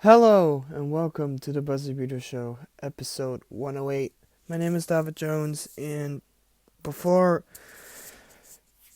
Hello and welcome to the Buzzerbeater Show, episode 108. My name is David Jones, and before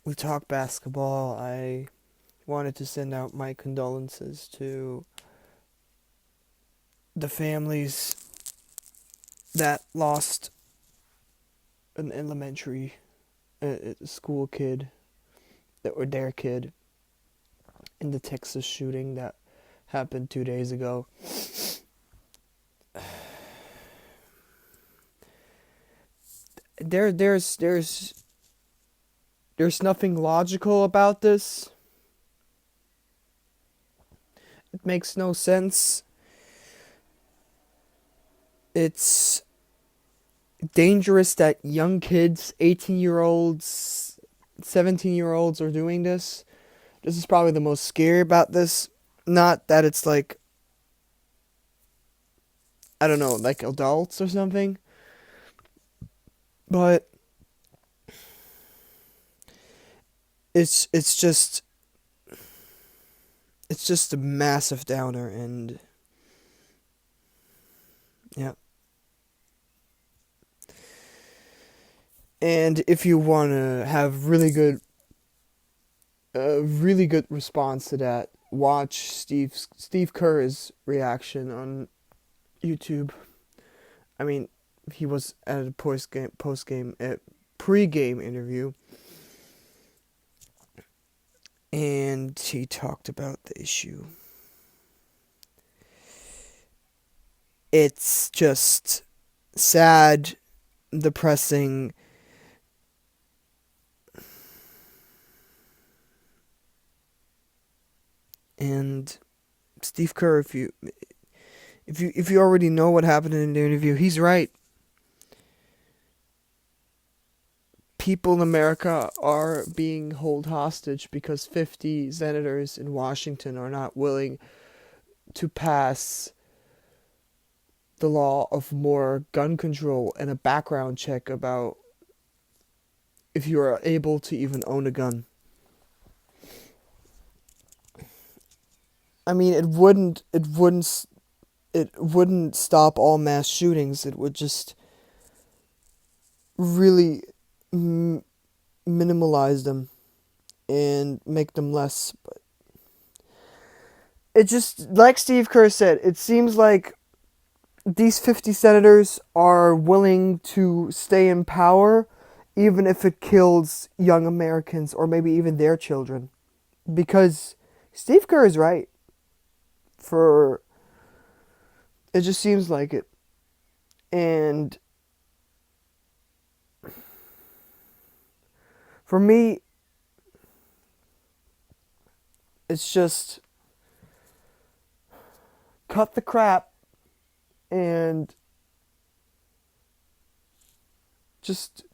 we talk basketball, I wanted to send out my condolences to the families that lost an elementary school kid, or their kid, in the Texas shooting that happened 2 days ago. There's nothing logical about this. It makes no sense. It's dangerous that young kids, 18-year-olds, 17-year-olds are doing this. This is probably the most scary about this. Not that it's like, I don't know, like adults or something. But it's just a massive downer, and yeah. And if you want to have really good response to that, watch Steve Kerr's reaction on YouTube. I mean, he was at a pre-game interview, and he talked about the issue. It's just sad, depressing. And Steve Kerr, if you already know what happened in the interview, he's right. People in America are being held hostage because 50 senators in Washington are not willing to pass the law of more gun control and a background check about if you are able to even own a gun. I mean, it wouldn't stop all mass shootings. It would just really minimalize them and make them less. But it just, like Steve Kerr said, it seems like these 50 senators are willing to stay in power even if it kills young Americans or maybe even their children. Because Steve Kerr is right. It just seems like it. And for me, it's just cut the crap and just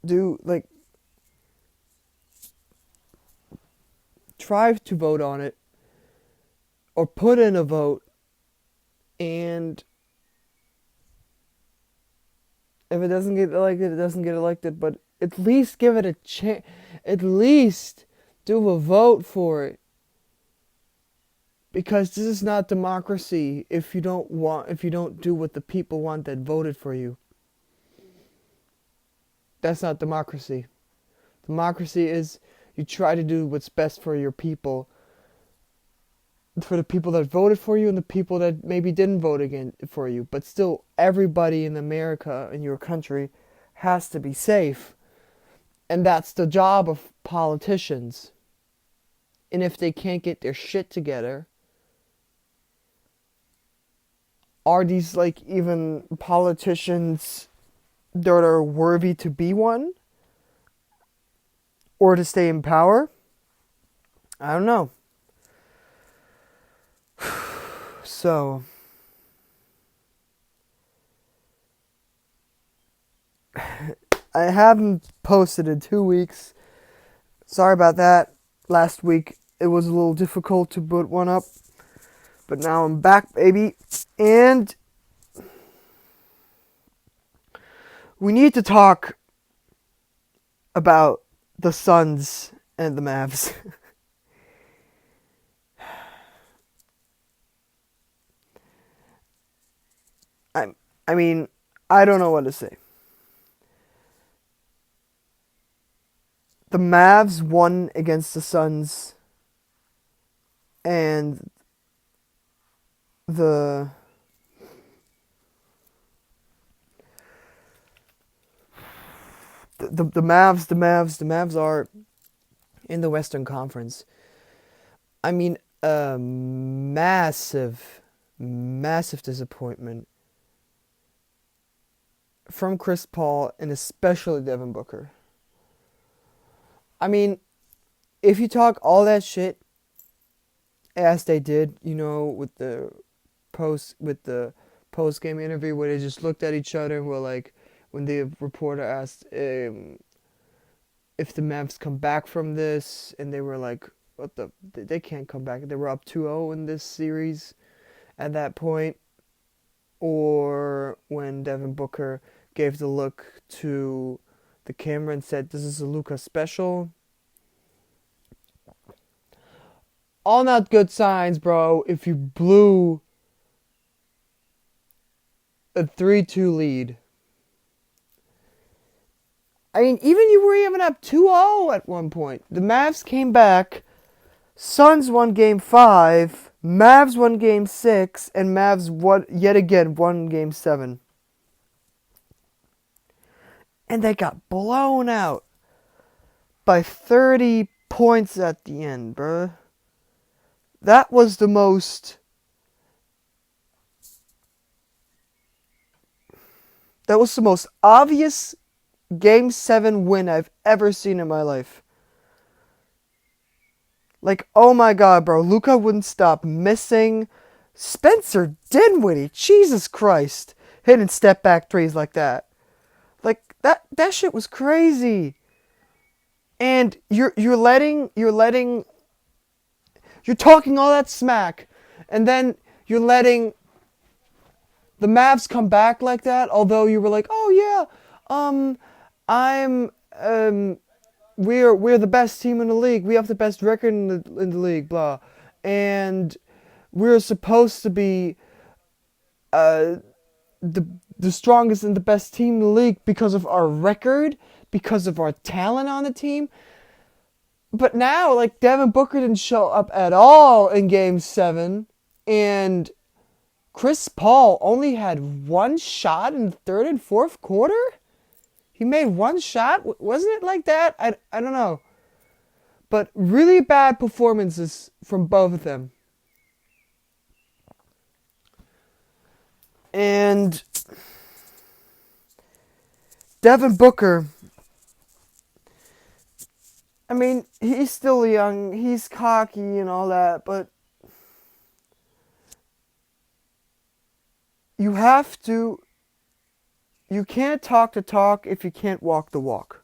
try to vote on it or put in a vote, and if it doesn't get elected, it doesn't get elected, but at least give it a chance. At least do a vote for it. Because this is not democracy if you don't do what the people want that voted for you. That's not democracy. Democracy is you try to do what's best for your people, for the people that voted for you and the people that maybe didn't vote again for you. But still, everybody in America, in your country, has to be safe. And that's the job of politicians. And if they can't get their shit together, are these even politicians that are worthy to be one? Or to stay in power? I don't know. So, I haven't posted in 2 weeks. Sorry about that. Last week it was a little difficult to put one up. But now I'm back, baby. And we need to talk about the Suns and the Mavs. I mean, I don't know what to say. The Mavs won against the Suns, and the Mavs are in the Western Conference. I mean, a massive disappointment from Chris Paul and especially Devin Booker. I mean, if you talk all that shit as they did, with the post game interview where they just looked at each other and were like, when the reporter asked if the Mavs come back from this, and they were like, they can't come back. They were up 2-0 in this series at that point. Or when Devin Booker gave the look to the camera and said, "This is a Luka special." All not good signs, bro, if you blew a 3-2 lead. I mean, you were even up 2-0 at one point. The Mavs came back. Suns won Game 5. Mavs won Game 6. And Mavs won Game 7. And they got blown out by 30 points at the end, bruh. That was the most obvious Game 7 win I've ever seen in my life. Like, oh my god, bro. Luka wouldn't stop missing. Spencer Dinwiddie, Jesus Christ, hitting step back threes like that. Like, that shit was crazy. And you're talking all that smack, and then you're letting the Mavs come back like that, although you were like, "Oh yeah, we're the best team in the league. We have the best record in the league, blah." And we're supposed to be the strongest and the best team in the league because of our record, because of our talent on the team. But now, like, Devin Booker didn't show up at all in Game 7, and Chris Paul only had one shot in the third and fourth quarter? He made one shot? Wasn't it like that? I don't know. But really bad performances from both of them. And Devin Booker, I mean, he's still young, he's cocky and all that, but you can't talk the talk if you can't walk the walk.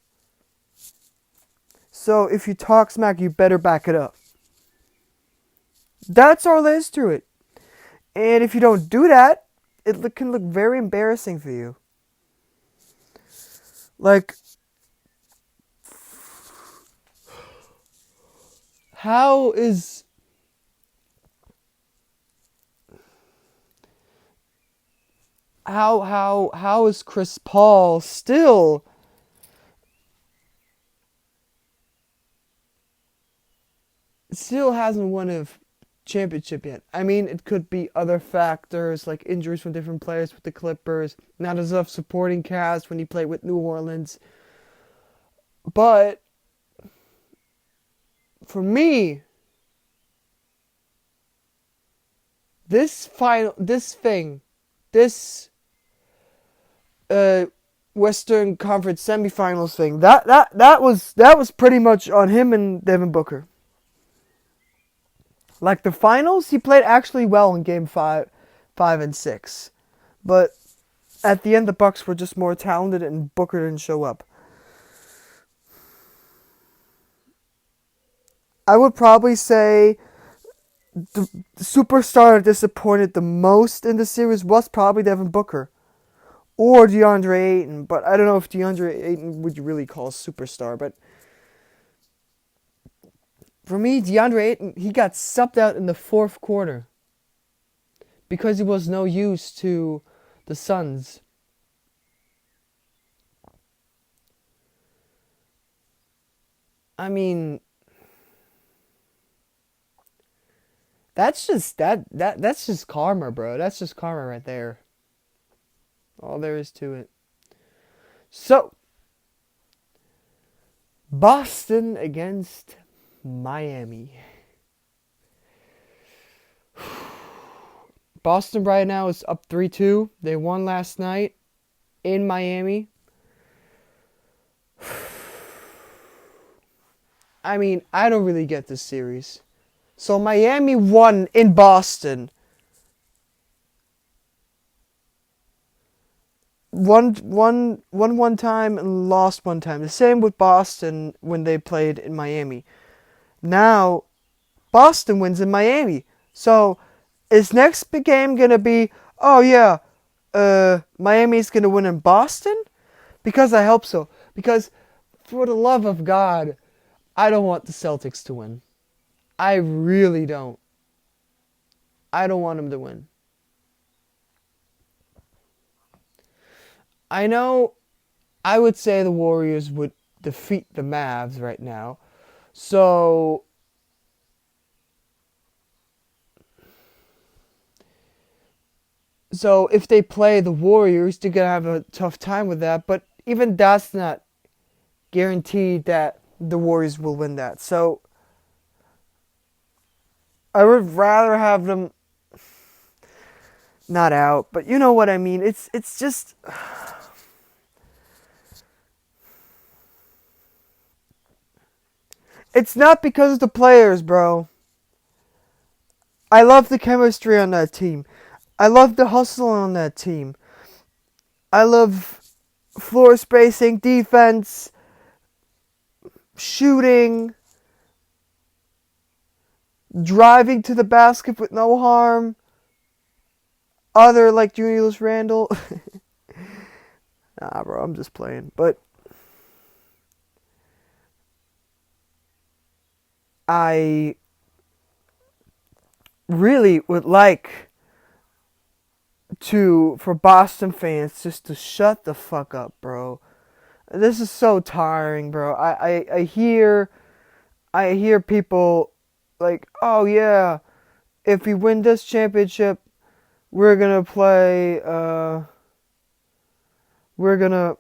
So if you talk smack, you better back it up. That's all there is to it. And if you don't do that, it can look very embarrassing for you. Like, how is Chris Paul still hasn't won a championship yet? I mean, it could be other factors like injuries from different players with the Clippers, not enough supporting cast when he played with New Orleans. But for me, this Western Conference semifinals thing, that was pretty much on him and Devin Booker. Like, the finals, he played actually well in Game 5 and 6. But at the end, the Bucks were just more talented and Booker didn't show up. I would probably say the superstar that disappointed the most in the series was probably Devin Booker. Or DeAndre Ayton. But I don't know if DeAndre Ayton would you really call a superstar. But for me, DeAndre Ayton, he got subbed out in the fourth quarter because he was no use to The Suns. I mean, that's just that's just karma, bro. That's just karma right there. All there is to it. So, Boston against Miami. Boston right now is up 3-2. They won last night in Miami. I mean, I don't really get this series. So Miami won in Boston. Won one time and lost one time. The same with Boston when they played in Miami. Now, Boston wins in Miami. So, is next big game going to be, oh yeah, Miami's going to win in Boston? Because I hope so. Because, for the love of God, I don't want the Celtics to win. I really don't. I don't want them to win. I know I would say the Warriors would defeat the Mavs right now. So if they play the Warriors, they're going to have a tough time with that. But even that's not guaranteed that the Warriors will win that. So I would rather have them not out. But you know what I mean. It's just... It's not because of the players, bro. I love the chemistry on that team. I love the hustle on that team. I love floor spacing, defense, shooting, driving to the basket with no harm. Other like Julius Randle. Nah, bro, I'm just playing. But I really would like for Boston fans just to shut the fuck up, bro. This is so tiring, bro. I hear people like, oh yeah, if we win this championship, we're gonna play. We're gonna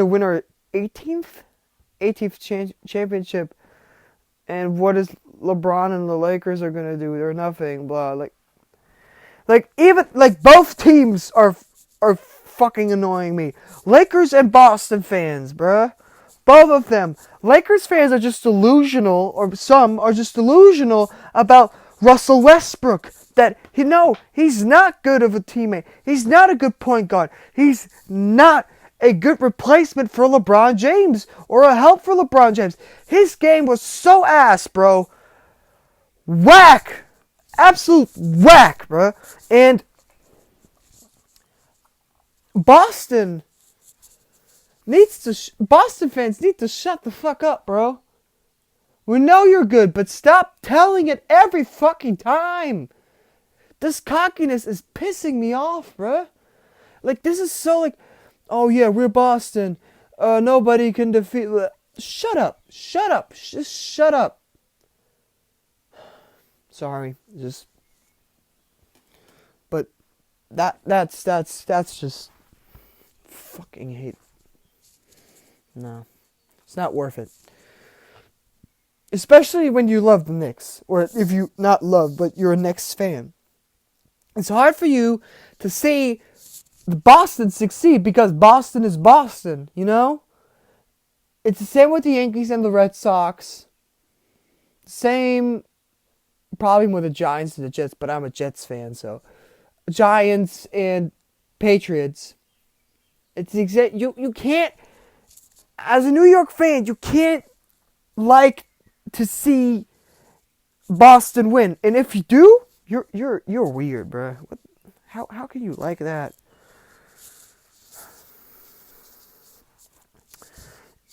win our 18th championship. And what is LeBron and the Lakers are gonna do? They're nothing. Blah. Even both teams are fucking annoying me. Lakers and Boston fans, bruh. Both of them. Lakers fans are just delusional, or some are just delusional about Russell Westbrook. That he's not good of a teammate. He's not a good point guard. He's not a good replacement for LeBron James or a help for LeBron James. His game was so ass, bro. Whack. Absolute whack, bro. And Boston fans need to shut the fuck up, bro. We know you're good, but stop telling it every fucking time. This cockiness is pissing me off, bro. This is so oh yeah, we're Boston. Nobody can defeat. Shut up. Just shut up. Sorry, but that's just fucking hate. No, it's not worth it. Especially when you love the Knicks, or if you not love, but you're a Knicks fan. It's hard for you to see the Boston succeed because Boston is Boston, you know? It's the same with the Yankees and the Red Sox. Same problem with the Giants and the Jets, but I'm a Jets fan, so Giants and Patriots. It's the exact you can't, as a New York fan, you can't like to see Boston win. And if you do, you're weird, bro. How can you like that?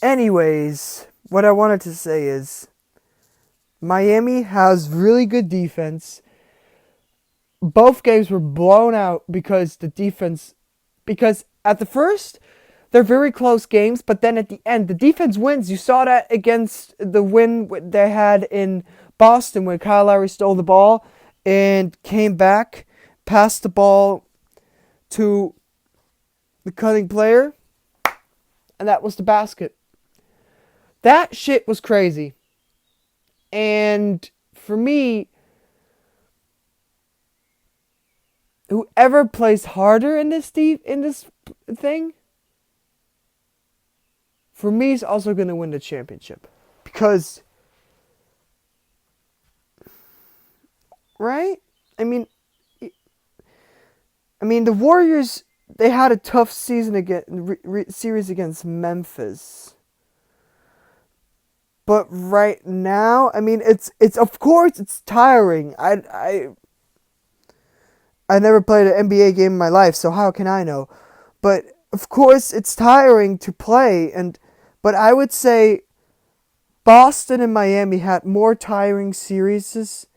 Anyways, what I wanted to say is Miami has really good defense. both games were blown out because because at the first, they're very close games, but then at the end, the defense wins. You saw that against the win they had in Boston when Kyle Lowry stole the ball and came back, passed the ball to the cutting player, and that was the basket. That shit was crazy. And for me, whoever plays harder in this thing, for me, is also going to win the championship. Because, right? I mean, the Warriors, they had a tough season series against Memphis. But right now, I mean, it's of course it's tiring. I never played an NBA game in my life, so how can I know? But of course, it's tiring to play, but I would say Boston and Miami had more tiring series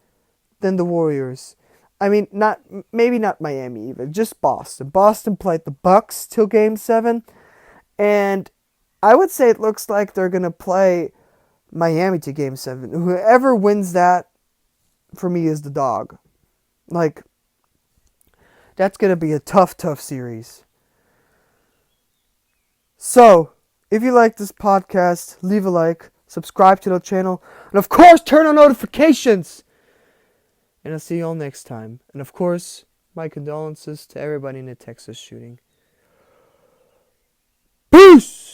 than the Warriors. I mean, maybe not Miami even, just Boston. Boston played the Bucks till Game 7, and I would say it looks like they're gonna play Miami to Game 7. Whoever wins that, for me, is the dog. Like, that's going to be a tough series. So, if you like this podcast, leave a like, subscribe to the channel, and of course, turn on notifications! And I'll see you all next time. And of course, my condolences to everybody in the Texas shooting. Peace!